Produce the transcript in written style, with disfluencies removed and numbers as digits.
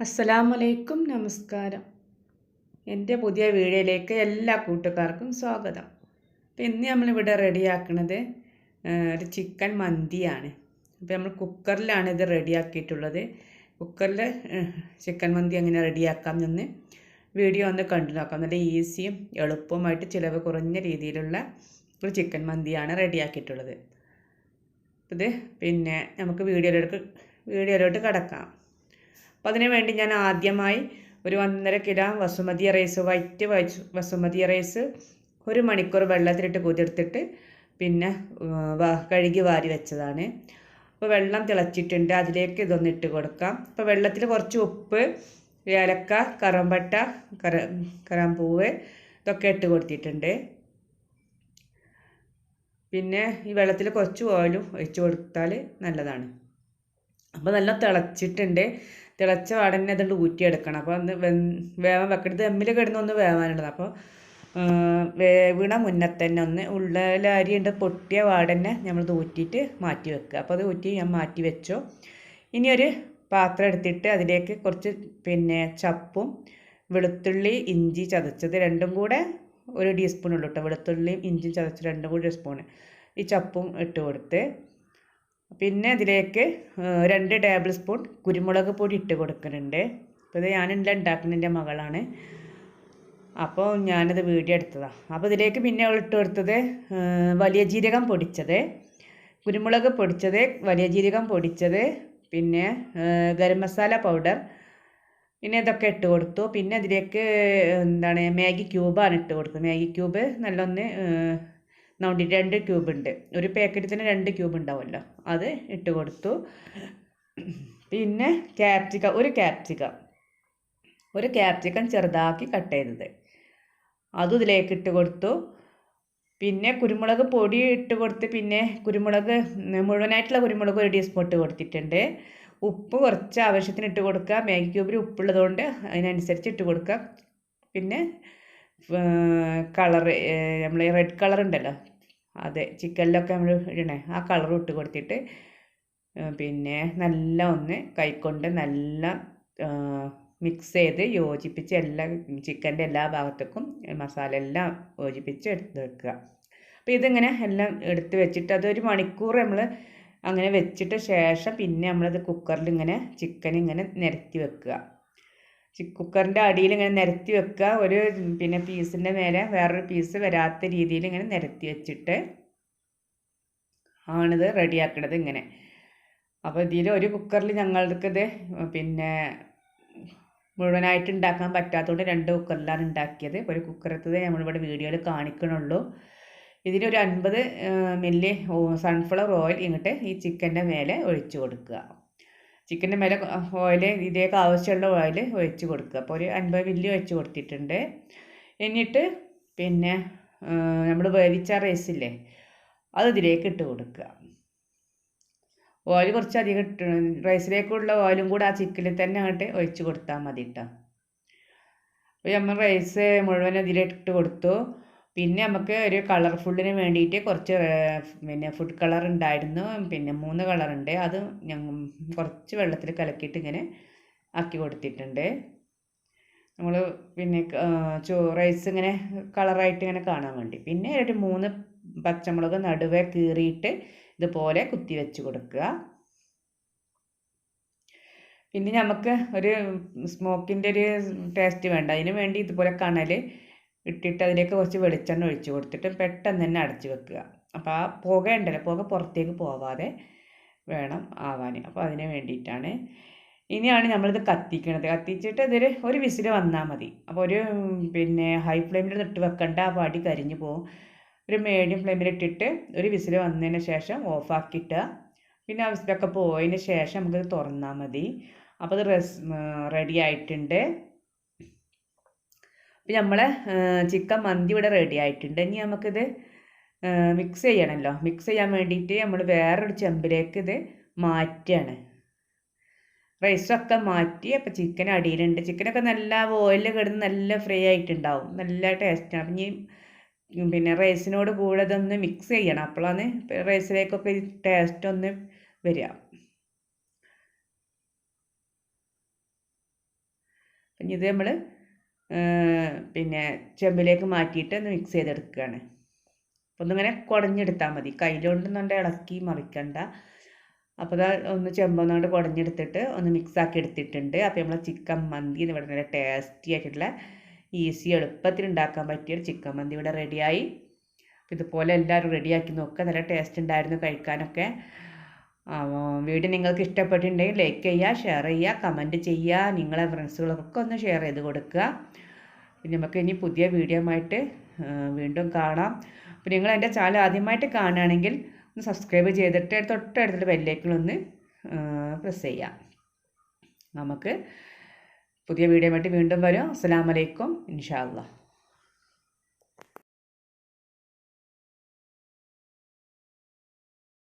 അസ്സലാമലൈക്കും, നമസ്കാരം. എൻ്റെ പുതിയ വീഡിയോയിലേക്ക് എല്ലാ കൂട്ടുകാർക്കും സ്വാഗതം. അപ്പോൾ ഇന്ന് നമ്മളിവിടെ റെഡിയാക്കുന്നത് ഒരു ചിക്കൻ മന്തിയാണ്. അപ്പോൾ നമ്മൾ കുക്കറിലാണ് ഇത് റെഡിയാക്കിയിട്ടുള്ളത്. കുക്കറിൽ ചിക്കൻ മന്തി എങ്ങനെ റെഡിയാക്കാമെന്ന് വീഡിയോ ഒന്ന് കണ്ടു നോക്കാം. നല്ല ഈസിയും എളുപ്പവുമായിട്ട് ചിലവ് കുറഞ്ഞ രീതിയിലുള്ള ഒരു ചിക്കൻ മന്തിയാണ് റെഡിയാക്കിയിട്ടുള്ളത്. ഇത് നമുക്ക് വീഡിയോയിലോട്ട് കടക്കാം. അപ്പോൾ അതിനു വേണ്ടി ഞാൻ ആദ്യമായി ഒരു 1.5 kilo Vasumati rice, white Vasumati rice 1 മണിക്കൂർ വെള്ളത്തിലിട്ട് കുതിർത്തിട്ട് കഴുകി വാരി വെച്ചതാണ്. അപ്പോൾ വെള്ളം തിളച്ചിട്ടുണ്ട്, അതിലേക്ക് ഇതൊന്ന് ഇട്ട് കൊടുക്കാം. അപ്പോൾ വെള്ളത്തിൽ കുറച്ച് ഉപ്പ്, ഏലക്ക, കറുമ്പട്ട, കറാമ്പൂവ് ഇതൊക്കെ ഇട്ട് കൊടുത്തിട്ടുണ്ട്. ഈ വെള്ളത്തിൽ കുറച്ച് ഓയിലും ഒഴിച്ച് കൊടുത്താൽ നല്ലതാണ്. അപ്പോൾ നല്ല തിളച്ചിട്ടുണ്ട്. തിളച്ച പാടന്നെ അതുകൊണ്ട് ഊറ്റിയെടുക്കണം. അപ്പോൾ ഒന്ന് വേവാൻ വെക്കരുത്, ദമ്മിൽ കിടന്നൊന്ന് വേവാനുള്ളത്. അപ്പോൾ വീണ മുന്നേ തന്നെ ഒന്ന് അരിയുണ്ട് പൊട്ടിയ പാടന്നെ നമ്മൾ ഊറ്റിയിട്ട് മാറ്റി വെക്കുക. അപ്പോൾ അത് ഊറ്റി ഞാൻ മാറ്റി വെച്ചു. ഇനി ഒരു പാത്രം എടുത്തിട്ട് അതിലേക്ക് കുറച്ച് ചപ്പും വെളുത്തുള്ളി, ഇഞ്ചി ചതച്ചത് രണ്ടും കൂടെ 1 ടീസ്പൂൺ ഉള്ളൂ കേട്ടോ. വെളുത്തുള്ളിയും ഇഞ്ചിയും ചതച്ചത് രണ്ടും കൂടി 1 സ്പൂൺ ഈ ചപ്പും ഇട്ട് കൊടുത്ത് അതിലേക്ക് 2 ടേബിൾ സ്പൂൺ കുരുമുളക് പൊടി ഇട്ട് കൊടുക്കുന്നുണ്ട്. അപ്പോൾ ഇത് ഞാനെല്ലാം ഉണ്ടാക്കുന്ന എൻ്റെ മകളാണ്, അപ്പോൾ ഞാനത് വീഡിയോ എടുത്തതാണ്. അപ്പോൾ ഇതിലേക്ക് ഇട്ട് കൊടുത്തത് വലിയ ജീരകം പൊടിച്ചത്, കുരുമുളക് പൊടിച്ചത്, വലിയ ജീരകം പൊടിച്ചത്, ഗരം മസാല പൗഡർ, ഇതൊക്കെ ഇട്ട് കൊടുത്തു. അതിലേക്ക് മാഗി ക്യൂബാണ് ഇട്ട് കൊടുത്തത്. മാഗി ക്യൂബ് നല്ലൊന്ന് 2 ക്യൂബ് ഉണ്ട്. ഒരു പാക്കറ്റിൽ തന്നെ 2 ക്യൂബ് ഉണ്ടാവുമല്ലോ, അത് ഇട്ട് കൊടുത്തു. ഒരു ക്യാപ്സിക്കം ചെറുതാക്കി കട്ട് ചെയ്തത് അതും ഇതിലേക്ക് ഇട്ട് കൊടുത്തു. കുരുമുളക് പൊടി ഇട്ട് കൊടുത്ത് കുരുമുളക് മുഴുവനായിട്ടുള്ള കുരുമുളക് 1 ടീസ്പൂൺ ഇട്ട് കൊടുത്തിട്ടുണ്ട്. ഉപ്പ് കുറച്ച് ആവശ്യത്തിന് ഇട്ട് കൊടുക്കുക. മാഗി ക്യൂബിൽ ഉപ്പുള്ളതുകൊണ്ട് അതിനനുസരിച്ച് ഇട്ട് കൊടുക്കുക. കളറ് നമ്മൾ റെഡ് കളർ ഉണ്ടല്ലോ, അതെ ചിക്കനിലൊക്കെ നമ്മൾ ഇടണേ ആ കളറും ഇട്ട് കൊടുത്തിട്ട് നല്ല ഒന്ന് കൈകൊണ്ട് നല്ല മിക്സ് ചെയ്ത് യോജിപ്പിച്ച് ചിക്കൻ്റെ എല്ലാ ഭാഗത്തേക്കും മസാല എല്ലാം യോജിപ്പിച്ച് എടുത്ത് വെക്കുക. അപ്പോൾ ഇതിങ്ങനെ എല്ലാം എടുത്ത് വെച്ചിട്ട് അതൊരു മണിക്കൂർ നമ്മൾ അങ്ങനെ വെച്ചിട്ട് ശേഷം നമ്മളത് കുക്കറിൽ ചിക്കൻ ഇങ്ങനെ നിരത്തി വെക്കുക. കുക്കറിൻ്റെ അടിയിൽ ഇങ്ങനെ നിരത്തി വെക്കുക. ഒരു പീസിൻ്റെ മേലെ വേറൊരു പീസ് വരാത്ത രീതിയിൽ ഇങ്ങനെ നിരത്തി വെച്ചിട്ട് ആണിത് റെഡിയാക്കണത് ഇങ്ങനെ. അപ്പോൾ ഇതിൽ ഒരു കുക്കറിൽ ഞങ്ങൾക്കിത് മുഴുവനായിട്ട് ഉണ്ടാക്കാൻ പറ്റാത്തതുകൊണ്ട് 2 കുക്കറിലാണ് ഉണ്ടാക്കിയത്. ഒരു കുക്കറത്തത് നമ്മളിവിടെ വീഡിയോയിൽ കാണിക്കണുള്ളൂ. ഇതിലൊരു 50 മില്ലി സൺഫ്ലവർ ഓയിൽ ഇങ്ങോട്ട് ഈ ചിക്കൻ്റെ മേലെ ഒഴിച്ച് കൊടുക്കുക. ചിക്കൻ്റെ മേലെ ഓയിൽ ഇതിലേക്ക് ആവശ്യമുള്ള ഓയിൽ ഒഴിച്ച് കൊടുക്കുക. അപ്പോൾ ഒരു 50 മില്ലി ഒഴിച്ച് കൊടുത്തിട്ടുണ്ട്. എന്നിട്ട് നമ്മൾ വേവിച്ച റൈസില്ലേ അത് ഇതിലേക്ക് ഇട്ട് കൊടുക്കുക. ഓയിൽ കുറച്ചധികം ഇട്ട് റൈസിലേക്കുള്ള ഓയിലും കൂടെ ആ ചിക്കനിൽ തന്നെ അങ്ങോട്ട് ഒഴിച്ച് കൊടുത്താൽ മതി കേട്ടോ. അപ്പോൾ നമ്മൾ റൈസ് മുഴുവൻ ഇതിലിട്ട് കൊടുത്തു. നമുക്ക് ഒരു കളർഫുള്ളിന് വേണ്ടിയിട്ട് കുറച്ച് ഫുഡ് കളർ ഉണ്ടായിരുന്നു. 3 കളറുണ്ട്, അത് കുറച്ച് വെള്ളത്തിൽ കലക്കിയിട്ട് ഇങ്ങനെ ആക്കി കൊടുത്തിട്ടുണ്ട്. നമ്മൾ റൈസ് ഇങ്ങനെ കളറായിട്ട് ഇങ്ങനെ കാണാൻ വേണ്ടി. ഒരു 3 പച്ചമുളക് നടുവേ കീറിയിട്ട് ഇതുപോലെ കുത്തി വെച്ച് കൊടുക്കുക. നമുക്ക് ഒരു സ്മോക്കിൻ്റെ ഒരു ടേസ്റ്റ് വേണ്ട, അതിന് വേണ്ടി ഇതുപോലെ കണൽ ഇട്ടിട്ട് അതിലേക്ക് കുറച്ച് വെളിച്ചെണ്ണ ഒഴിച്ച് കൊടുത്തിട്ട് പെട്ടെന്ന് തന്നെ അടച്ച് വെക്കുക. അപ്പോൾ ആ പുക ഉണ്ടല്ലോ, പുക പുറത്തേക്ക് പോവാതെ വേണം ആവാൻ. അപ്പോൾ അതിന് വേണ്ടിയിട്ടാണ്. ഇനിയാണ് നമ്മളിത് കത്തിക്കണത്. കത്തിച്ചിട്ട് ഒരു വിസിൽ വന്നാൽ മതി. അപ്പോൾ ഒരു ഹൈ ഫ്ലെയിമിൽ ഇട്ട് വെക്കണ്ട, ആ പാടി കരിഞ്ഞു പോകും. ഒരു മീഡിയം ഫ്ലെയിമിലിട്ടിട്ട് ഒരു വിസിൽ വന്നതിന് ശേഷം ഓഫാക്കിയിട്ട് ആ വിസിലൊക്കെ പോയതിന് ശേഷം നമുക്കിത് തുറന്നാൽ മതി. അപ്പോൾ അത് റെഡി ആയിട്ടുണ്ട്. അപ്പോൾ നമ്മളെ ചിക്കൻ മന്തി ഇവിടെ റെഡി ആയിട്ടുണ്ട്. ഇനി നമുക്കിത് മിക്സ് ചെയ്യണമല്ലോ. മിക്സ് ചെയ്യാൻ വേണ്ടിയിട്ട് നമ്മൾ വേറൊരു ചെമ്പിലേക്ക് ഇത് മാറ്റുകയാണ്. റൈസൊക്കെ മാറ്റി. അപ്പോൾ ചിക്കൻ അടിയിലുണ്ട്. ചിക്കനൊക്കെ നല്ല ഓയിലിൽ കിടന്ന് നല്ല ഫ്രൈ ആയിട്ടുണ്ടാവും, നല്ല ടേസ്റ്റാണ്. അപ്പം റൈസിനോട് കൂടെ ഇതൊന്ന് മിക്സ് ചെയ്യണം. അപ്പോഴാണ് റൈസിലേക്കൊക്കെ ടേസ്റ്റ് ഒന്ന് വരിക. ഇനി ഇത് നമ്മൾ പിന്നെ ചെമ്പിലേക്ക് മാറ്റിയിട്ട് ഒന്ന് മിക്സ് ചെയ്തെടുക്കുകയാണ്. അപ്പോൾ ഒന്നിങ്ങനെ കുടഞ്ഞെടുത്താൽ മതി, കയ്യിലുണ്ടെന്നുണ്ട് ഇളക്കി മറിക്കണ്ട. അപ്പോൾ അത് ഒന്ന് ചെമ്പൊന്നുകൊണ്ട് കുടഞ്ഞെടുത്തിട്ട് ഒന്ന് മിക്സാക്കി എടുത്തിട്ടുണ്ട്. അപ്പോൾ നമ്മൾ ചിക്കൻ മന്തി ഇവിടെ നല്ല ടേസ്റ്റി ആയിട്ടുള്ള ഈസി എളുപ്പത്തിൽ ഉണ്ടാക്കാൻ പറ്റിയൊരു ചിക്കൻ മന്തി ഇവിടെ റെഡിയായി. ഇതുപോലെ എല്ലാവരും റെഡിയാക്കി നോക്കുക, നല്ല ടേസ്റ്റ് ഉണ്ടായിരുന്നു കഴിക്കാനൊക്കെ. വീഡിയോ നിങ്ങൾക്ക് ഇഷ്ടപ്പെട്ടിട്ടുണ്ടെങ്കിൽ ലൈക്ക് ചെയ്യുക, ഷെയർ ചെയ്യുക, കമൻറ്റ് ചെയ്യുക, നിങ്ങളെ ഫ്രണ്ട്സുകൾക്കൊക്കെ ഒന്ന് ഷെയർ ചെയ്ത് കൊടുക്കുക. പിന്നെ നമുക്ക് ഇനി പുതിയ വീഡിയോ ആയിട്ട് വീണ്ടും കാണാം. അപ്പോൾ നിങ്ങൾ എൻ്റെ ചാനൽ ആദ്യമായിട്ട് കാണുകയാണെങ്കിൽ ഒന്ന് സബ്സ്ക്രൈബ് ചെയ്തിട്ട് തൊട്ടടുത്തുള്ള ബെല്ലൈക്കണൊന്ന് പ്രസ് ചെയ്യാം. നമുക്ക് പുതിയ വീഡിയോ ആയിട്ട് വീണ്ടും വരും. അസ്സലാമു അലൈക്കും. ഇൻഷാ അല്ലാഹ്.